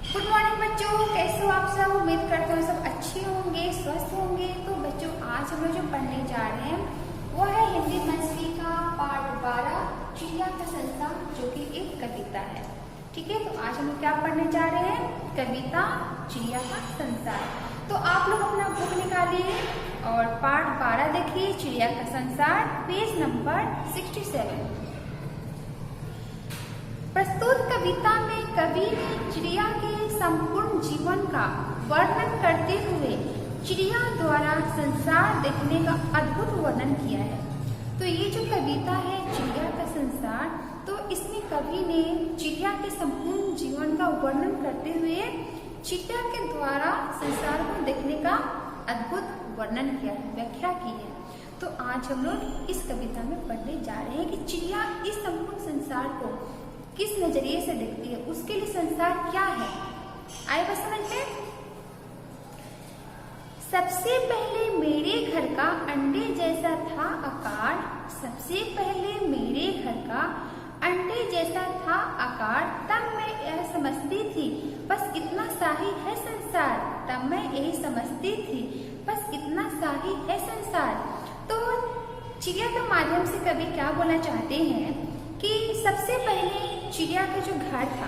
Good morning बच्चों, कैसे हो आप सब। उम्मीद करते हो सब अच्छे होंगे, स्वस्थ होंगे। तो बच्चों आज हम लोग जो पढ़ने जा रहे हैं वो है हिंदी मंथली का पाठ 12 चिड़िया का संसार, जो कि एक कविता है। ठीक है, तो आज हम लोग क्या पढ़ने जा रहे हैं, कविता चिड़िया का संसार। तो आप लोग अपना बुक निकालिए और पाठ 12 देखिए, चिड़िया का संसार, पेज नंबर 67। प्रस्तुत कविता में कवि ने चिड़िया के संपूर्ण जीवन का वर्णन करते हुए चिड़िया द्वारा संसार देखने का अद्भुत वर्णन किया है। तो ये जो कविता है चिड़िया का संसार, तो इसमें कवि ने चिड़िया के संपूर्ण जीवन का वर्णन करते हुए चिड़िया के द्वारा संसार को देखने का अद्भुत वर्णन किया है, व्याख्या की है। तो आज हम लोग इस कविता में पढ़ने जा रहे हैं कि चिड़िया इस संपूर्ण संसार को किस नजरिए से देखती है, उसके लिए संसार क्या है। आए बस समझते। सबसे पहले मेरे घर का अंडे जैसा था आकार, सबसे पहले मेरे घर का अंडे जैसा था आकार, तब मैं यह समझती थी बस इतना सा ही है संसार, तब मैं यही समझती थी बस इतना सा ही है संसार। तो चिड़िया के माध्यम से कवि क्या बोलना चाहते हैं कि सबसे पहले चिड़िया का जो घर था,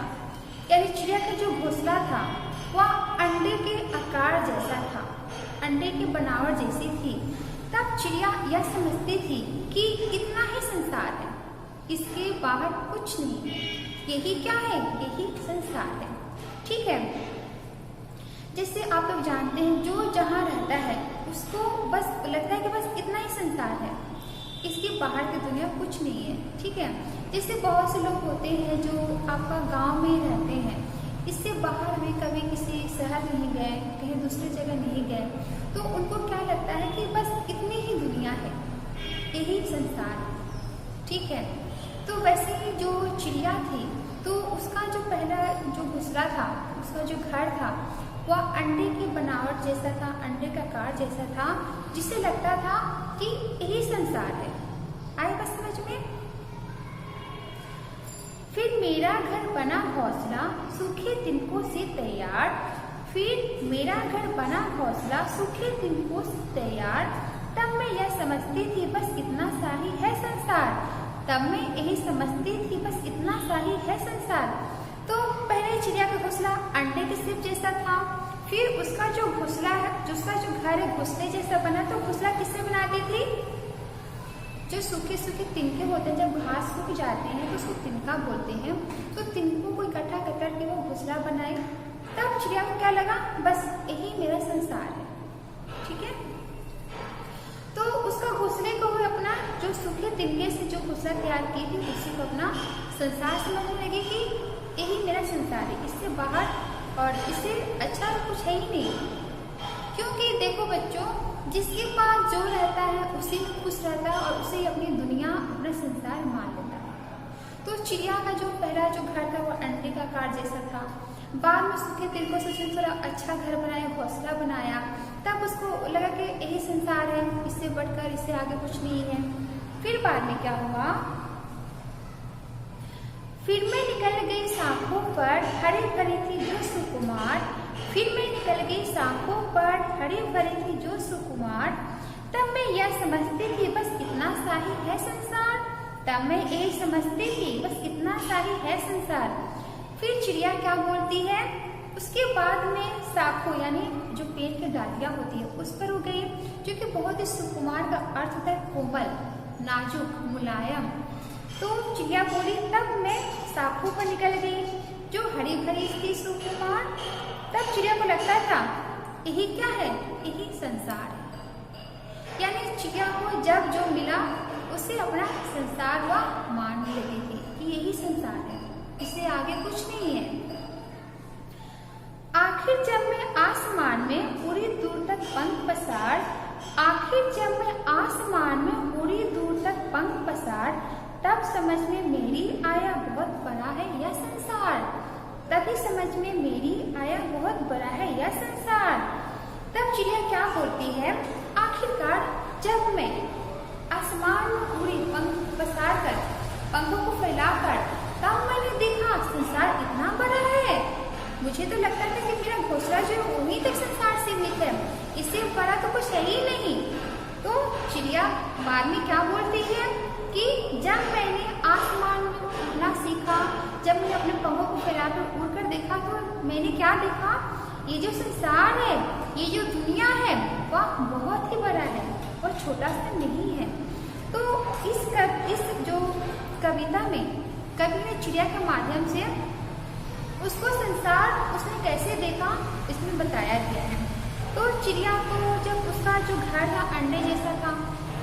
यानी चिड़िया का जो घोंसला था, वह अंडे के आकार जैसा था, अंडे की बनावट जैसी थी। तब चिड़िया यह समझती थी कि इतना ही संसार है, इसके बाहर कुछ नहीं है, यही क्या है, यही संसार है। ठीक है, जैसे आप लोग जानते हैं जो जहाँ रहता है उसको बस लगता है कि बस इतना ही संसार है, इसके बाहर की दुनिया कुछ नहीं है। ठीक है, जैसे बहुत से लोग होते हैं जो आपका गांव में रहते हैं, इससे बाहर भी कभी किसी शहर नहीं गए, कहीं दूसरी जगह नहीं गए, तो उनको क्या लगता है कि बस इतनी ही दुनिया है, यही संसार है। ठीक है, तो वैसे ही जो चिड़िया थी, तो उसका जो पहला जो घोंसला था, उसका जो घर था, वह अंडे की बनावट जैसा था, अंडे का आकार जैसा था, जिससे लगता था कि यही संसार है। आए बस समझ में। फिर मेरा घर बना घोंसला सूखे तिनकों से तैयार, फिर मेरा घर बना घोंसला सूखे तिनकों से तैयार, तब मैं यह समझती थी बस इतना सा ही है संसार, तब मैं यही समझती थी बस इतना सा ही है संसार। तो पहले चिड़िया का घोंसला अंडे के सिर्फ जैसा था, फिर उसका जो घोंसला है, उसका जो घर है घोंसले जैसा बना। तो घोंसला किससे बनाती थी, जो सूखे सूखे तिनके होते हैं, जब घास सूख जाते हैं तो उसको तिनका बोलते हैं, तो तिनकों को इकट्ठा कर के वो घोंसला बनाए। तब चिड़िया को क्या लगा, बस यही मेरा संसार है। ठीक है, तो उसका घोंसले को वो अपना जो सूखे तिनके से जो घोंसला तैयार की थी, उसी को अपना संसार समझने लगी कि यही मेरा संसार है, इससे बाहर और इससे अच्छा कुछ है ही नहीं। क्योंकि देखो बच्चों, जिसके पास जो रहता है उसी में खुश रहता है और उसे अपनी दुनिया, अपना संसार मान लेता है। तो चिड़िया का जो पहला जो घर था वो अंडे का आकार जैसा था, बाद में सूखे तिनकों से थोड़ा अच्छा घर बनाया, घोंसला बनाया, तब उसको लगा कि यही संसार है, इससे बढ़कर इससे आगे कुछ नहीं है। फिर बाद में क्या हुआ, फिर मैं निकल गई शाखों पर हरी भरी थी जो सुकुमार, फिर मैं निकल गई शाखों पर हरी भरी थी जो सुकुमार, तब मैं यह समझती थी बस इतना सा ही है संसार, तब मैं यही समझती थी बस इतना सा ही है संसार। फिर चिड़िया क्या बोलती है, उसके बाद में शाखों यानी जो पेड़ की डालियां होती है उस पर उग गई, जो कि बहुत ही सुकुमार का अर्थ होता है कोमल, नाजुक, मुलायम। तो चिड़िया बोली, तब मैं शाखों पर निकल गई जो हरी भरी थी सुकुमार। तब चिड़िया को लगता था यही क्या है, यही संसार है। यानी चिड़िया को जब जो मिला उसे अपना संसार वह मानने लगी थी कि यही संसार है, इससे आगे कुछ नहीं है। आखिर जब मैं आसमान में उड़ी दूर तक पंख पसार, आखिर जब मैं आसमान में उड़ी दूर तक पंख पसार, तब समझ में मेरी आया बहुत बड़ा है यह संसार, तभी समझ में मेरी आया बहुत बड़ा है यह संसार। तब चिड़िया क्या बोलती है, आखिरकार जब मैं आसमान में उड़ी पंख पसार कर, पंखों को फैलाकर, तब मैंने देखा संसार इतना बड़ा है। मुझे तो लगता यही तक संसार सीमित है, इससे बड़ा तो कुछ है ही नहीं। तो चिड़िया बाद में क्या बोलती है कि जब मैंने आसमान में उड़ना सीखा, जब मैंने अपने पंखों को फैलाकर उड़कर देखा तो मैंने क्या देखा, ये जो संसार है, ये जो दुनिया है वह बहुत ही बड़ा है और छोटा सा नहीं है। तो इस जो कविता में कवि ने चिड़िया के माध्यम से उसको संसार उसने कैसे देखा इसमें बताया गया है। तो चिड़िया को जब उसका जो घर था अंडे जैसा था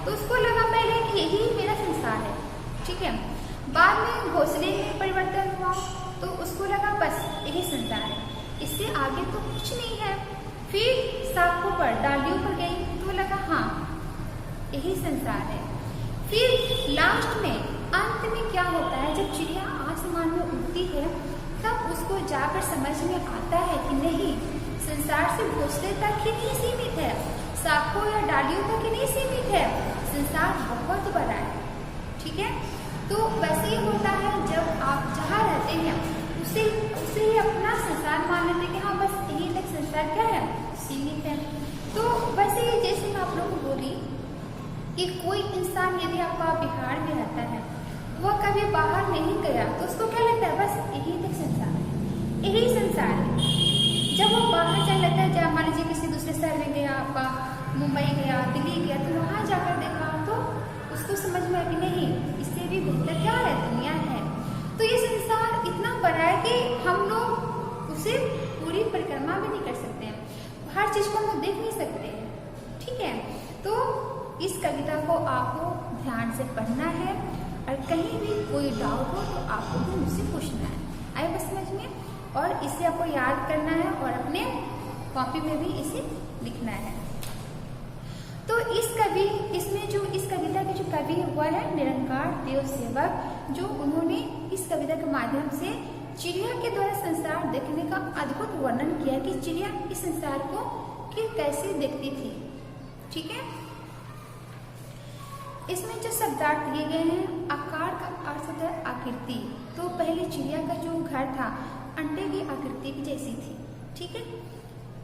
तो उसको लगा पहले कि यही मेरा संसार है, ठीक है। बाद में घोंसले में परिवर्तन हुआ तो उसको लगा बस यही संसार है, इससे आगे तो कुछ नहीं है। फिर शाखों पर डालियों पर गई तो लगा हाँ यही संसार है। फिर लास्ट में अंत में क्या होता है, जब चिड़िया आसमान में उड़ती है तब उसको जाकर समझ में आता है कि नहीं, संसार से घोंसले तक ही नहीं सीमित है, शाखों या डालियों तक ही नहीं सीमित है, संसार बहुत बड़ा है, ठीक है। तो वैसे ही होता है जब आप जहाँ रहते हैं उसे ही अपना संसार मान लेते हैं कि हाँ बस यही तक संसार क्या है, सीमित है। तो वैसे ही जैसे मैं आप लोगों को बोली कि कोई इंसान यदि आपका बिहार में रहता है, वह कभी बाहर नहीं गया तो उसको क्या लगता है, बस यही तक संसार है, यही संसार है। जब वो बाहर जाने लगता है, जब मान लीजिए किसी दूसरे शहर में गया, आपका मुंबई गया, दिल्ली गया, तो वहाँ जाकर देखा तो उसको समझ में आया कि नहीं, इससे भी बेहतर क्या है, दुनिया है। तो ये संसार इतना बड़ा है कि हम लोग उसे पूरी परिक्रमा भी नहीं कर सकते हैं, हर चीज को हम देख नहीं सकते हैं, ठीक है। तो इस कविता को आपको ध्यान से पढ़ना है और कहीं भी कोई डाउट हो तो आपको भी मुझसे पूछना है, आए बस समझ में। और इसे आपको याद करना है और अपने कॉपी में भी इसे लिखना है। तो इस कविता के जो कवि हुआ है निरंकार देव सेवक, जो उन्होंने इस कविता के माध्यम से चिड़िया के द्वारा संसार देखने का अद्भुत वर्णन किया कि चिड़िया इस संसार को कैसे देखती थी, ठीक है। इसमें जो शब्दार्थ दिए गए हैं, आकार का अर्थ होता है आकृति। तो पहले चिड़िया का जो घर था अंडे की आकृति की जैसी थी, ठीक है।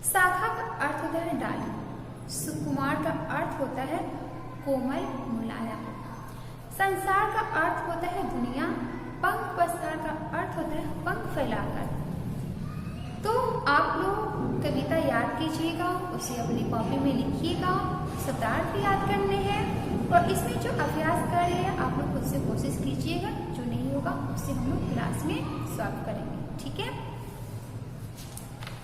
शाखा का अर्थ होता है डाली, सुकुमार का अर्थ होता है कोमल मुलायम, संसार का अर्थ होता है दुनिया, पंख पसार का अर्थ होता है पंख फैलाकर। तो आप लोग कविता याद कीजिएगा, उसे अपनी कॉपी में लिखिएगा, शब्दार्थ भी याद करने हैं और इसमें जो अभ्यास कर रहे हैं आप लोग खुद से कोशिश कीजिएगा, जो नहीं होगा उससे हम लोग क्लास में सॉल्व करेंगे।